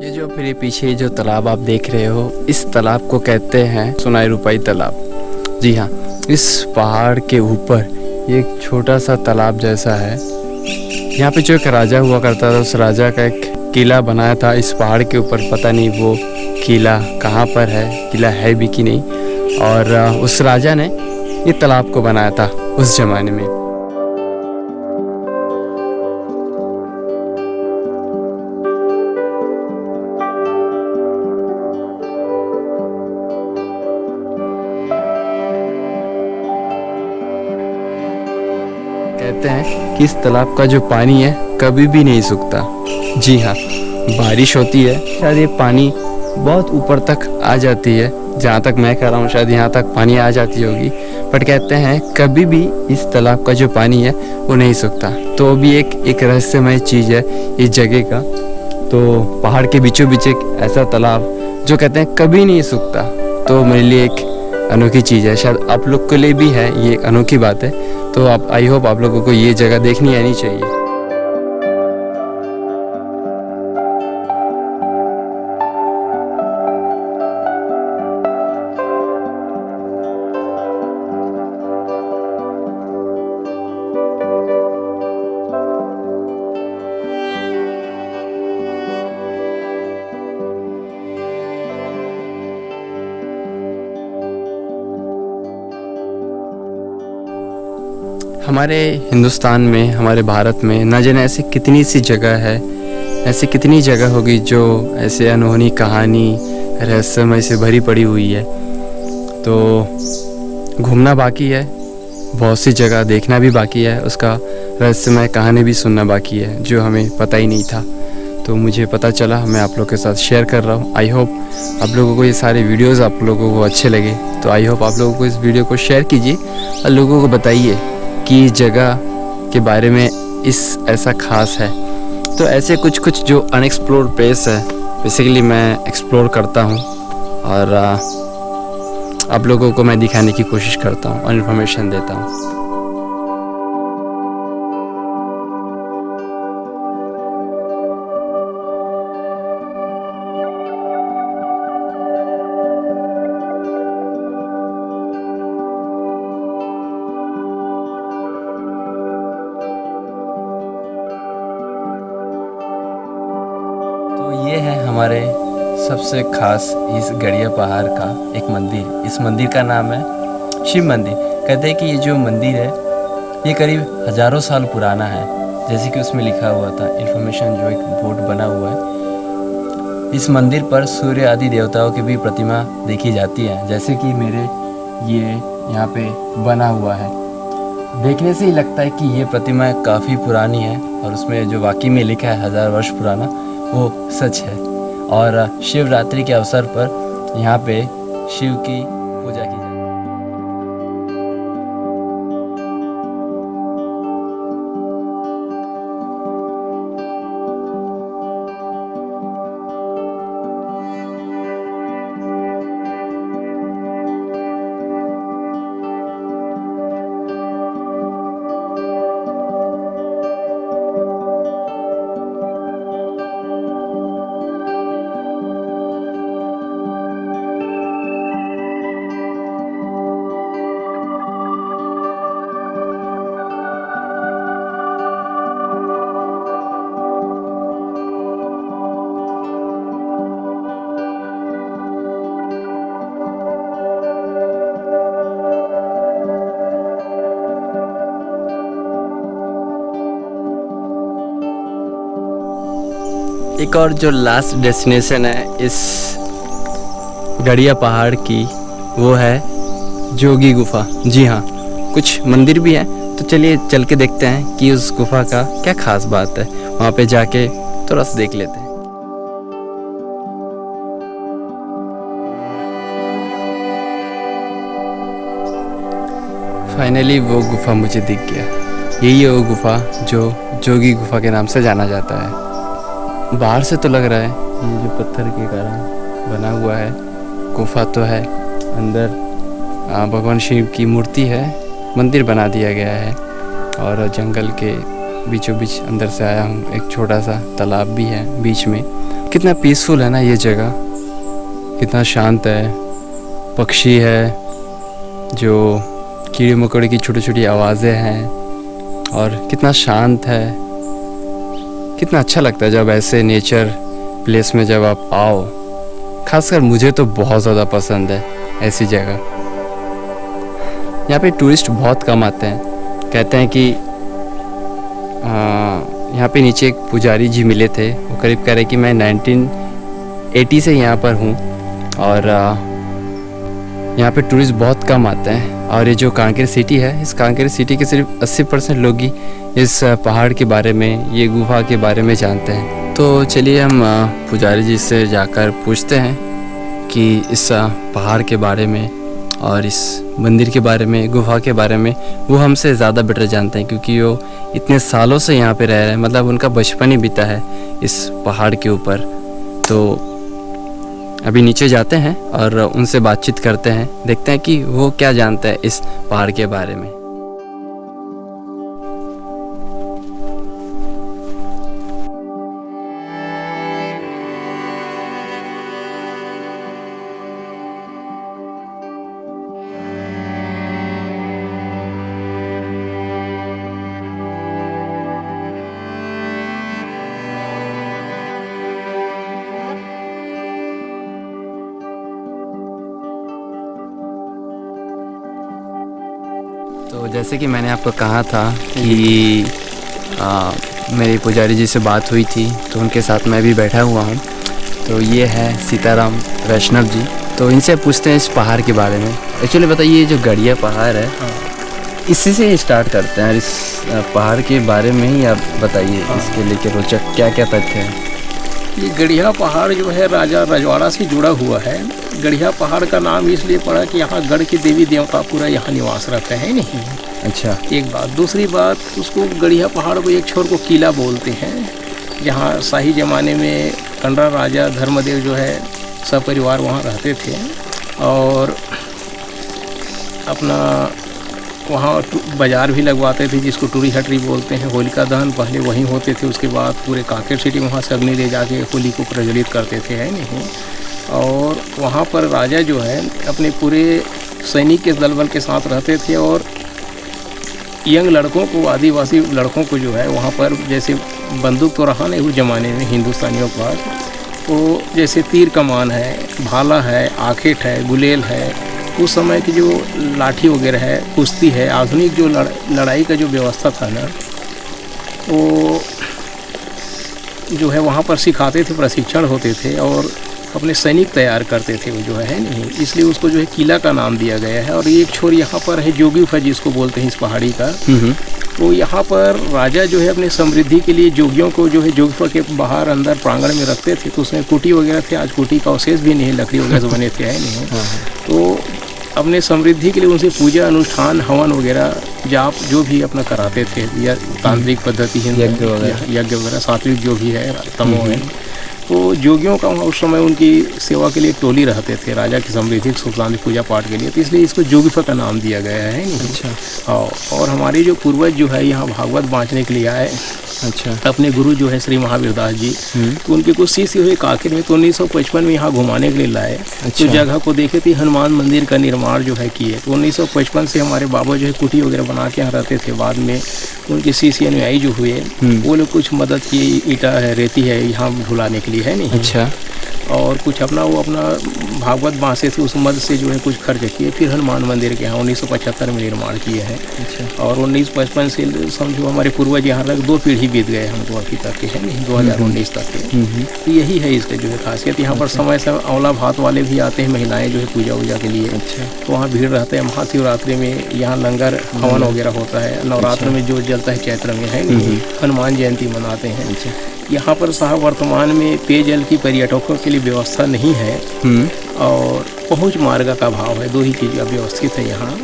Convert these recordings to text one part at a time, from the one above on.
ये जो मेरे पीछे जो तालाब आप देख रहे हो, इस तालाब को कहते हैं सुनाई रुपाई तालाब। जी हाँ, इस पहाड़ के ऊपर एक छोटा सा तालाब जैसा है। यहाँ पे जो एक राजा हुआ करता था, उस राजा का एक किला बनाया था इस पहाड़ के ऊपर। पता नहीं वो किला कहाँ पर है, किला है भी कि नहीं। और उस राजा ने ये तालाब को बनाया था उस ज़माने में। कहते हैं कि इस तालाब का जो पानी है कभी भी नहीं सूखता। जी हाँ, बारिश होती है, शायद ये पानी बहुत ऊपर तक आ जाती है। जहाँ तक मैं कह रहा हूँ शायद यहाँ तक पानी आ जाती होगी, बट कहते हैं कभी भी इस तालाब का जो पानी है वो नहीं सूखता। तो भी एक रहस्यमय चीज़ है इस जगह का। तो पहाड़ के बीचों बीच एक ऐसा तालाब जो कहते हैं कभी नहीं सूखता, तो मेरे लिए एक अनोखी चीज़ है। शायद आप लोग के लिए भी है ये एक अनोखी बात है। तो आप आई होप आप लोगों को ये जगह देखनी आनी चाहिए। हमारे हिंदुस्तान में, हमारे भारत में न जाने ऐसी कितनी सी जगह है, ऐसी कितनी जगह होगी जो ऐसे अनहोनी कहानी रहस्यमय से भरी पड़ी हुई है। तो घूमना बाकी है, बहुत सी जगह देखना भी बाकी है, उसका रहस्यमय कहानी भी सुनना बाकी है जो हमें पता ही नहीं था। तो मुझे पता चला, मैं आप लोगों के साथ शेयर कर रहा हूँ। आई होप आप लोगों को ये सारे वीडियोज़ आप लोगों को अच्छे लगे। तो आई होप आप लोगों को इस वीडियो को शेयर कीजिए और लोगों को बताइए कि इस जगह के बारे में इस ऐसा ख़ास है। तो ऐसे कुछ जो अनएक्सप्लोर्ड प्लेस है, बेसिकली मैं एक्सप्लोर करता हूँ और आप लोगों को मैं दिखाने की कोशिश करता हूँ और इन्फॉर्मेशन देता हूँ। ये है हमारे सबसे ख़ास इस गड़िया पहाड़ का एक मंदिर। इस मंदिर का नाम है शिव मंदिर। कहते हैं कि ये जो मंदिर है ये करीब हज़ारों साल पुराना है। जैसे कि उसमें लिखा हुआ था इन्फॉर्मेशन, जो एक बोर्ड बना हुआ है। इस मंदिर पर सूर्य आदि देवताओं की भी प्रतिमा देखी जाती है। जैसे कि मेरे ये यहाँ पे बना हुआ है, देखने से ही लगता है कि ये प्रतिमा काफ़ी पुरानी है और उसमें जो वाकई में लिखा है 1000 वर्ष पुराना, वो सच है। और शिवरात्रि के अवसर पर यहाँ पे शिव की पूजा की जाती है। एक और जो लास्ट डेस्टिनेशन है इस गड़िया पहाड़ की, वो है जोगी गुफा। जी हाँ, कुछ मंदिर भी हैं, तो चलिए चल के देखते हैं कि उस गुफा का क्या खास बात है। वहाँ पे जाके थोड़ा सा देख लेते हैं। फाइनली वो गुफा मुझे दिख गया। यही है वो गुफा जो जोगी गुफा के नाम से जाना जाता है। बाहर से तो लग रहा है ये जो पत्थर के कारण बना हुआ है, गुफा तो है, अंदर भगवान शिव की मूर्ति है, मंदिर बना दिया गया है और जंगल के बीचों बीच अंदर से आया हूँ। एक छोटा सा तालाब भी है बीच में। कितना पीसफुल है ना ये जगह, कितना शांत है। पक्षी है, जो कीड़े मकोड़े की छोटी छोटी आवाज़ें हैं, और कितना शांत है। कितना अच्छा लगता है जब ऐसे नेचर प्लेस में जब आप आओ। खासकर मुझे तो बहुत ज़्यादा पसंद है ऐसी जगह। यहाँ पे टूरिस्ट बहुत कम आते हैं। कहते हैं कि यहाँ पे नीचे एक पुजारी जी मिले थे, वो करीब कह रहे कि मैं 1980 से यहाँ पर हूँ, और यहाँ पे टूरिस्ट बहुत कम आते हैं। और ये जो कांकेर सिटी है, इस कांकेर सिटी के सिर्फ 80% लोग ही इस पहाड़ के बारे में, ये गुफा के बारे में जानते हैं। तो चलिए हम पुजारी जी से जाकर पूछते हैं कि इस पहाड़ के बारे में और इस मंदिर के बारे में, गुफा के बारे में वो हमसे ज़्यादा बेटर जानते हैं, क्योंकि वो इतने सालों से यहाँ पे रह रहे हैं। मतलब उनका बचपन ही बीता है इस पहाड़ के ऊपर। तो अभी नीचे जाते हैं और उनसे बातचीत करते हैं, देखते हैं कि वो क्या जानते हैं इस पहाड़ के बारे में। तो जैसे कि मैंने आपको कहा था कि मेरी पुजारी जी से बात हुई थी, तो उनके साथ मैं भी बैठा हुआ हूँ। तो ये है सीताराम वैष्णव जी। तो इनसे पूछते हैं इस पहाड़ के बारे में। एक्चुअली बताइए, ये जो गड़िया पहाड़ है, इसी से ही स्टार्ट करते हैं। इस पहाड़ के बारे में ही आप बताइए, इसके लेके रोचक क्या क्या तथ्य हैं। ये गढ़िया पहाड़ जो है राजा रजवाड़ा से जुड़ा हुआ है। गढ़िया पहाड़ का नाम इसलिए पड़ा कि यहाँ गढ़ के देवी देवता पूरा यहाँ निवास रखते हैं नहीं। अच्छा, एक बात। दूसरी बात, उसको गढ़िया पहाड़ को एक छोर को किला बोलते हैं, जहाँ शाही ज़माने में कंडरा राजा धर्मदेव जो है सपरिवार वहाँ रहते थे, और अपना वहाँ बाज़ार भी लगवाते थे, जिसको टूरी हटरी बोलते हैं। होलिका दहन पहले वहीं होते थे, उसके बाद पूरे कांकेर सिटी वहाँ से अग्नि ले जाके होली को प्रज्वलित करते थे, है नहीं। और वहाँ पर राजा जो है अपने पूरे सैनिक के दल बल के साथ रहते थे, और यंग लड़कों को, आदिवासी लड़कों को जो है वहाँ पर, जैसे बंदूक तो रहा नहीं उस ज़माने में हिंदुस्तानियों के पास, तो जैसे तीर कमान है, भाला है, आखेट है, गुलेल है, उस समय की जो लाठी वगैरह है, कुश्ती है, आधुनिक जो लड़ाई का जो व्यवस्था था ना, वो जो है वहाँ पर सिखाते थे, प्रशिक्षण होते थे, और अपने सैनिक तैयार करते थे वो जो है नहीं। इसलिए उसको जो है किला का नाम दिया गया है। और एक छोर यहाँ पर है जोगी गुफा, जिसको बोलते हैं इस पहाड़ी का। तो यहाँ पर राजा जो है अपने समृद्धि के लिए जोगियों को जो है जोगी गुफा के बाहर अंदर प्रांगण में रखते थे। तो उसमें कुटी वगैरह थे, आज कुटी का अवशेष भी नहीं, लकड़ी वगैरह से बने थे, है नहीं। तो अपने समृद्धि के लिए उनसे पूजा अनुष्ठान, हवन वगैरह, जाप जो भी अपना कराते थे, या तांत्रिक पद्धति है, यज्ञ वगैरह, सात्विक जो भी है, तमो है। तो जोगियों का वहाँ उस समय उनकी सेवा के लिए टोली रहते थे, राजा की समृद्धि सुल्तान की पूजा पाठ के लिए। तो इसलिए इसको जोगी गुफा का नाम दिया गया है नहीं। अच्छा। और हमारे जो पूर्वज जो है यहाँ भागवत बाँचने के लिए आए, अच्छा, अपने गुरु जो है श्री महावीर दास जी, तो उनके कुछ शिष्य हुए कांकेर में, तो 1955 में यहाँ घुमाने के लिए लाए। अच्छा। तो जगह को देखे थे, हनुमान मंदिर का निर्माण जो है किए। तो 1955 से हमारे बाबा जो है कुटी वगैरह बना के यहाँ रहते थे। बाद में उनके शिष्य अनुयायी जो हुए, वो लोग कुछ मदद की, ईटा है, रेती है, यहाँ ढुलाने के लिए, है नहीं। अच्छा। और कुछ अपना वो अपना भागवत बाँसे थे, उस मद से जो है कुछ खर्च किए। फिर हनुमान मंदिर के यहाँ 1975 में निर्माण किए हैं। अच्छा। और 1955 से समझो हमारे पूर्वज यहाँ तक 2 पीढ़ी बीत गए हम तो अभी तक के, है नहीं, 2019 तक के। तो यही है इसका जो है खासियत। यहाँ पर समय से औला भात वाले भी आते हैं, महिलाएं जो है पूजा वूजा के लिए। अच्छा। तो वहाँ भीड़ रहते हैं। महाशिवरात्रि में यहाँ लंगर हवन वगैरह होता है। नवरात्र में जो जलता है चैत्र में, है नहीं। हनुमान जयंती मनाते हैं। यहाँ पर साहब वर्तमान में पेयजल की पर्यटकों के लिए व्यवस्था नहीं है, और पहुँच मार्ग का अभाव है। 2 ही चीज़ व्यवस्थित है यहाँ।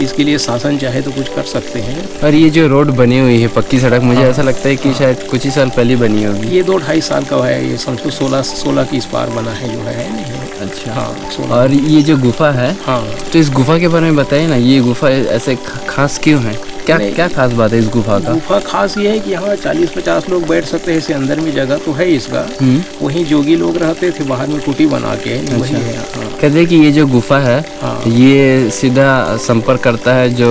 इसके लिए शासन चाहे तो कुछ कर सकते हैं। और ये जो रोड बनी हुई है, पक्की सड़क, मुझे ऐसा लगता है कि शायद कुछ ही साल पहले बनी होगी। ये 2-2.5 साल का है। ये समझो 16 की इस पार बना है जो है नहीं। अच्छा। हाँ, 16। और ये जो गुफा है, हाँ, तो इस गुफा के बारे में बताइए ना। ये गुफा ऐसे खास क्यों है? क्या क्या खास बात है इस गुफा का? गुफा खास ये है कि यहाँ 40-50 लोग बैठ सकते हैं, इसे अंदर में जगह तो है इसका। वहीं जोगी लोग रहते थे, बाहर में कुटी बना के, वही है। कहते हैं कि ये जो गुफा है ये सीधा संपर्क करता है जो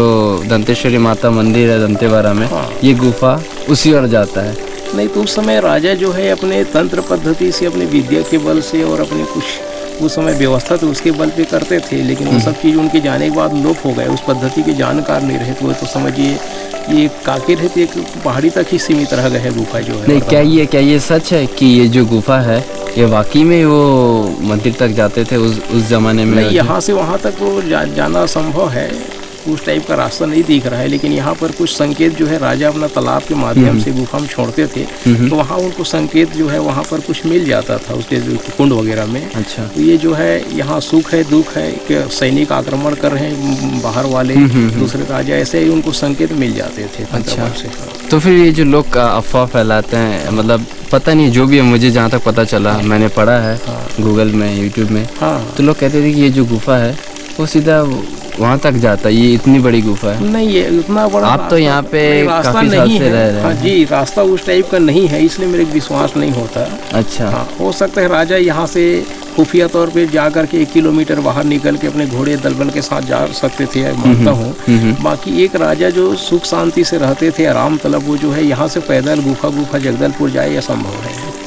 दंतेश्वरी माता मंदिर है दंतेवाड़ा में, ये गुफा उसी ओर जाता है। नहीं तो उस समय राजा जो है अपने तंत्र पद्धति से, अपने विद्या के बल से और अपने कुछ उस समय व्यवस्था तो उसके बल पे करते थे, लेकिन वो सब चीज़ उनके जाने के बाद लोप हो गए, उस पद्धति के जानकार नहीं रहे। तो समझिए ये काकिर है तो एक पहाड़ी तक ही सीमित रह गए है गुफा जो है। नहीं, क्या ये सच है कि ये जो गुफा है ये वाकई में वो मंदिर तक जाते थे उस जमाने में? नहीं, यहाँ से वहाँ तक तो जाना संभव है, उस टाइप का रास्ता नहीं दिख रहा है, लेकिन यहाँ पर कुछ संकेत जो है राजा अपना तालाब के माध्यम से गुफा में छोड़ते थे, तो वहाँ उनको संकेत जो है वहाँ पर कुछ मिल जाता था उसके कुंड वगैरह में। अच्छा। तो ये जो है यहाँ सुख है दुख है कि सैनिक आक्रमण कर रहे हैं बाहर वाले, दूसरे राजा, ऐसे ही उनको संकेत मिल जाते थे। अच्छा। तो फिर ये जो लोग अफवाह फैलाते हैं, मतलब पता नहीं जो भी है, मुझे जहाँ तक पता चला, मैंने पढ़ा है गूगल में, यूट्यूब में, तो लोग कहते थे कि ये जो गुफा है वो सीधा वहाँ तक जाता है, ये इतनी बड़ी गुफा है। नहीं, ये उतना बड़ा आप तो यहाँ पे काफी साल से रह रहे हैं। हाँ जी, रास्ता उस टाइप का नहीं है, इसलिए मेरे विश्वास नहीं होता। अच्छा। हाँ, हो सकता है राजा यहाँ से खुफिया तौर पे जा करके 1 किलोमीटर बाहर निकल के अपने घोड़े दलबल के साथ जा सकते थे, मानता हूँ। बाकी एक राजा जो सुख शांति से रहते थे, आराम तलब, वो जो है यहाँ से पैदल गुफा जगदलपुर जाए, असंभव है।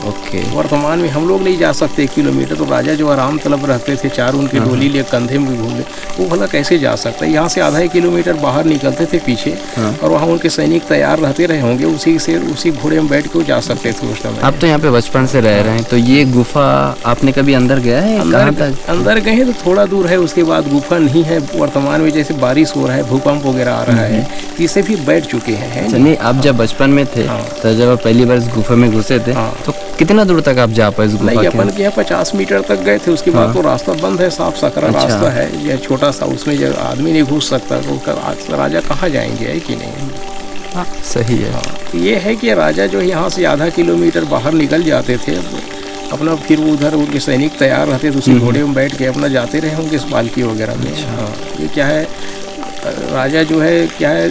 ओके। वर्तमान में हम लोग नहीं जा सकते 1 किलोमीटर, तो राजा जो आराम तलब रहते थे, 4 उनके डोली लिए कंधे में घूमते, वो भला कैसे जा सकता है? यहाँ से आधा 1 किलोमीटर बाहर निकलते थे पीछे, और वहाँ उनके सैनिक तैयार रहते रहे होंगे, उसी घोड़े में बैठ के वो जा सकते थे उस समय। आप तो यहाँ पे बचपन से रह रहे हैं, तो ये गुफा आपने कभी अंदर गया है? अंदर गए तो थोड़ा दूर है, उसके बाद गुफा नहीं है वर्तमान में। जैसे बारिश हो रहा है, भूकंप वगैरह आ रहा है, इसे भी बैठ चुके हैं। नहीं, आप जब बचपन में थे तो जब आप पहली बार इस गुफा में घुसे थे तो कितना दूर तक आप जा पाए इस गुफा के? अपन के यहाँ 50 मीटर तक गए थे, उसके बाद तो रास्ता बंद है, साफ सकरा रास्ता है, यह छोटा सा, उसमें जब आदमी नहीं घुस सकता, तो राजा कहाँ जाएंगे, है कि नहीं? हाँ, सही है। ये है कि राजा जो यहाँ से आधा किलोमीटर बाहर निकल जाते थे अपना, फिर उधर उनके सैनिक तैयार रहते थे, उसी घोड़े में बैठ के अपना जाते रहे होंगे इस पालकी वगैरह में। हाँ, ये क्या है, राजा जो है क्या है,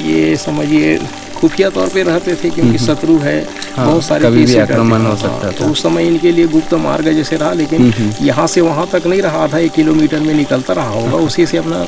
ये समझिए खुफिया तौर पे रहते थे, क्योंकि शत्रु है, बहुत सारे कभी भी आक्रमण हो सकता था। तो उस समय इनके लिए गुप्त मार्ग जैसे रहा, लेकिन यहाँ से वहाँ तक नहीं रहा, आधा 1 किलोमीटर में निकलता रहा होगा, उसी से अपना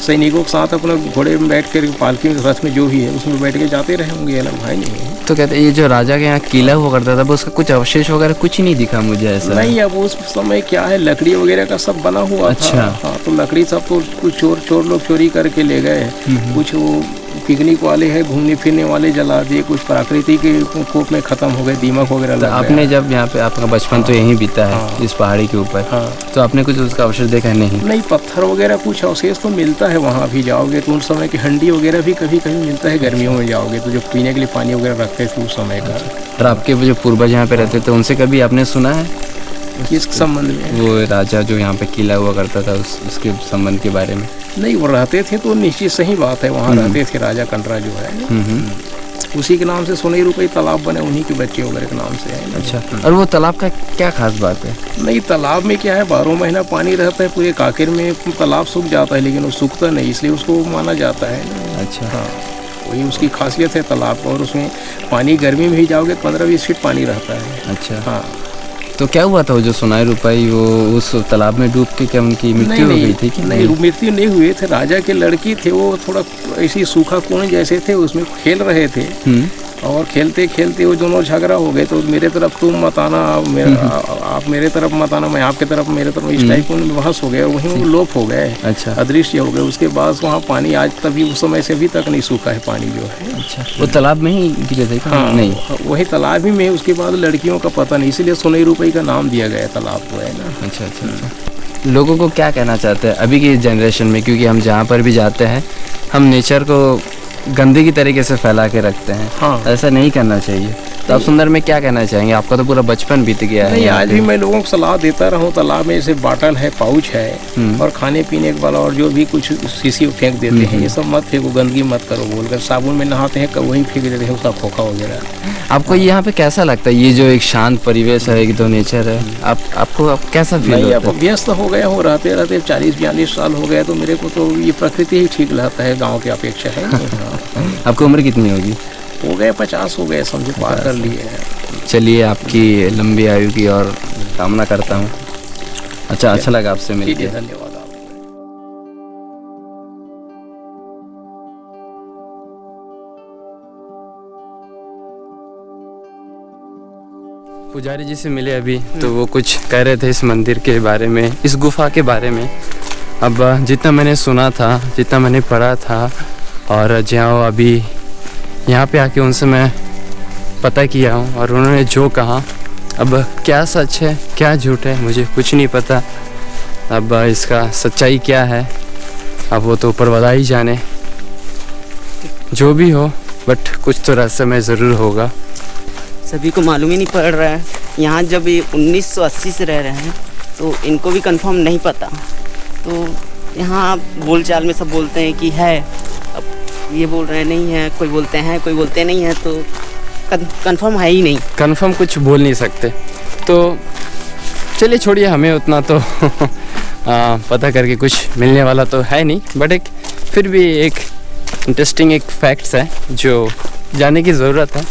सैनिकों के साथ अपना घोड़े में बैठ कर, पालकी में, रथ में जो भी है उसमें बैठ के जाते रहे होंगे, अलग भाई नहीं। तो कहते हैं ये जो राजा के यहाँ किला हुआ करता था, उसका कुछ अवशेष वगैरह कुछ ही नहीं दिखा मुझे ऐसा। नहीं, अब उस समय क्या है, लकड़ी वगैरह का सब बना हुआ था। हाँ, तो लकड़ी सब तो कुछ चोर लोग चोरी करके ले गए, कुछ वो पिकनिक वाले हैं, घूमने फिरने वाले जला दिए, कुछ प्रकृति के कोप में खत्म हो गए, दीमक वगैरह लग गया। आपने जब यहाँ पे, आपका बचपन तो यहीं बीता है इस पहाड़ी के ऊपर, तो आपने कुछ उसका अवशेष देखा? नहीं, पत्थर वगैरह कुछ अवशेष तो मिलता है, वहाँ भी जाओगे तो उस समय की हंडी वगैरह भी कभी कभी मिलता है, गर्मियों में जाओगे तो, जो पीने के लिए पानी वगैरह रखते थे उस समय का। और आपके जो पूर्वज यहाँ पे रहते थे उनसे कभी आपने सुना है किस संबंध में? वो राजा जो यहाँ पे किला हुआ करता था उसके संबंध के बारे में? नहीं, वो रहते थे तो निश्चित सही बात है, वहाँ रहते थे राजा कंडरा जो है, उसी के नाम से सोने रुपये तालाब बने, उन्हीं के बच्चे वगैरह के नाम से है। अच्छा। और वो तालाब का क्या खास बात है? नहीं, तालाब में क्या है, 12 महीना पानी रहता है, पूरे काकेर में तालाब सूख जाता है, लेकिन वो सूखता नहीं, इसलिए उसको माना जाता है। अच्छा। हाँ, वही उसकी खासियत है तालाब, और उसमें पानी गर्मी में ही जाओगे 15-20 फीट पानी रहता है। अच्छा। हाँ। तो क्या हुआ था वो जो सोनाई रुपये, वो उस तालाब में डूब के क्या उनकी मृत्यु हो गई थी? नहीं, मृत्यु नहीं हुए थे, राजा के लड़की थे, वो थोड़ा ऐसी सूखा कुएं जैसे थे, उसमें खेल रहे थे, और खेलते खेलते वो दोनों झगड़ा हो गए, तो मेरे तरफ तुम मत आना, आप मेरे तरफ मत आना, मैं आपके तरफ, मेरे तरफ, इस टाइप में बहस हो गया, वहीं वो लोप हो गए। अच्छा। अदृश्य हो गए। उसके बाद वहाँ पानी आज तभी उस समय से अभी तक नहीं सूखा है पानी जो है। अच्छा। वो तालाब में ही गिरे थे? हाँ, नहीं, वही तालाब ही में। उसके बाद लड़कियों का पता नहीं, इसलिए सोने रुपये का नाम दिया गया तालाब को, है ना। अच्छा अच्छा अच्छा। लोगों को क्या कहना चाहते हैं अभी की जनरेशन में, क्योंकि हम जहाँ पर भी जाते हैं हम नेचर को गंदगी तरीके से फैला के रखते हैं? हाँ, ऐसा नहीं करना चाहिए। तो आप सुंदर में क्या कहना चाहेंगे? आपका तो पूरा बचपन बीत गया है नहीं, यहाँ आज पे। भी मैं लोगों को सलाह देता रहूं, तालाब में जैसे बाटल है, पाउच है और खाने पीने वाला और जो भी कुछ शीशी फेंक देते हैं, ये सब मत फेंको, गंदगी मत करो बोलकर। साबुन में नहाते हैं वहीं फेंक देते हैं उसका खोखा वगैरह। आपको यहाँ पे कैसा लगता है? ये जो एक शांत परिवेश है, एक तो नेचर है, आपको कैसा फील नहीं, होता अब है? व्यस्त हो गया हूँ, रहते रहते 40-42 साल हो गया, तो मेरे को तो ये प्रकृति ही ठीक लगता है गाँव की अपेक्षा है। हाँ। आपकी उम्र कितनी होगी? हो गए 50 हो गए, समझो पार कर लिए हैं। चलिए, आपकी लंबी आयु की और कामना करता हूँ। अच्छा लगा आपसे ठीक मिलके। है, धन्यवाद आपका। पुजारी जी से मिले अभी, तो वो कुछ कह रहे थे इस मंदिर के बारे में, इस गुफा के बारे में। अब जितना मैंने सुना था, जितना मैंने पढ़ा था, और जहाँ अभी यहाँ पे आके उनसे मैं पता किया हूँ, और उन्होंने जो कहा, अब क्या सच है क्या झूठ है मुझे कुछ नहीं पता। अब इसका सच्चाई क्या है, अब वो तो ऊपर वाला ही जाने। जो भी हो, बट कुछ तो रहस्यमय ज़रूर होगा। सभी को मालूम ही नहीं पड़ रहा है। यहाँ जब ये 1980 से रह रहे हैं तो इनको भी कंफर्म नहीं पता। तो यहाँ बोलचाल में सब बोलते हैं कि है, अब ये बोल रहे हैं नहीं है, कोई बोलते हैं कोई बोलते नहीं है, तो कंफर्म है ही नहीं। कंफर्म कुछ बोल नहीं सकते। तो चलिए छोड़िए, हमें उतना तो पता करके कुछ मिलने वाला तो है नहीं, बट एक फिर भी एक इंटरेस्टिंग एक फैक्ट्स है जो जानने की ज़रूरत है।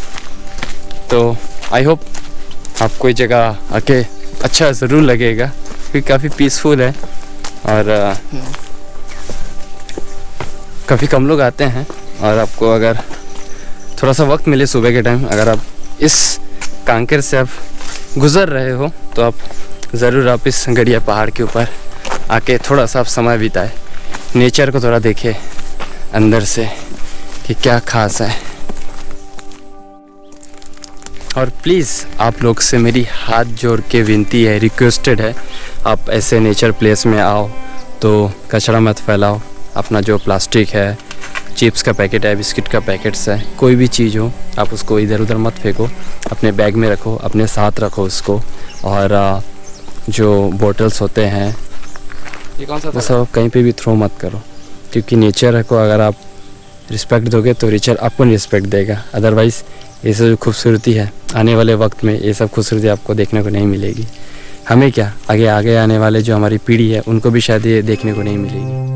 तो आई होप आपको ये जगह आके अच्छा ज़रूर लगेगा, क्योंकि काफ़ी पीसफुल है और काफ़ी कम लोग आते हैं। और आपको अगर थोड़ा सा वक्त मिले सुबह के टाइम, अगर आप इस कांकेर से आप गुज़र रहे हो, तो आप ज़रूर आप इस गड़िया पहाड़ के ऊपर आके थोड़ा सा आप समय बिताए, नेचर को थोड़ा देखे अंदर से कि क्या खास है। और प्लीज़ आप लोग से मेरी हाथ जोड़ के विनती है, रिक्वेस्टेड है, आप ऐसे नेचर प्लेस में आओ तो कचरा मत फैलाओ। अपना जो प्लास्टिक है, चिप्स का पैकेट है, बिस्किट का पैकेट्स है, कोई भी चीज़ हो, आप उसको इधर उधर मत फेंको, अपने बैग में रखो, अपने साथ रखो उसको। और जो बोटल्स होते हैं ये कौन सा वो सब कहीं पे भी थ्रो मत करो, क्योंकि नेचर को अगर आप रिस्पेक्ट दोगे तो नेचर आपको रिस्पेक्ट देगा। अदरवाइज़ ये सब जो खूबसूरती है, आने वाले वक्त में ये सब खूबसूरती आपको देखने को नहीं मिलेगी। हमें क्या, आगे आने वाले जो हमारी पीढ़ी है उनको भी शायद ये देखने को नहीं मिलेगी।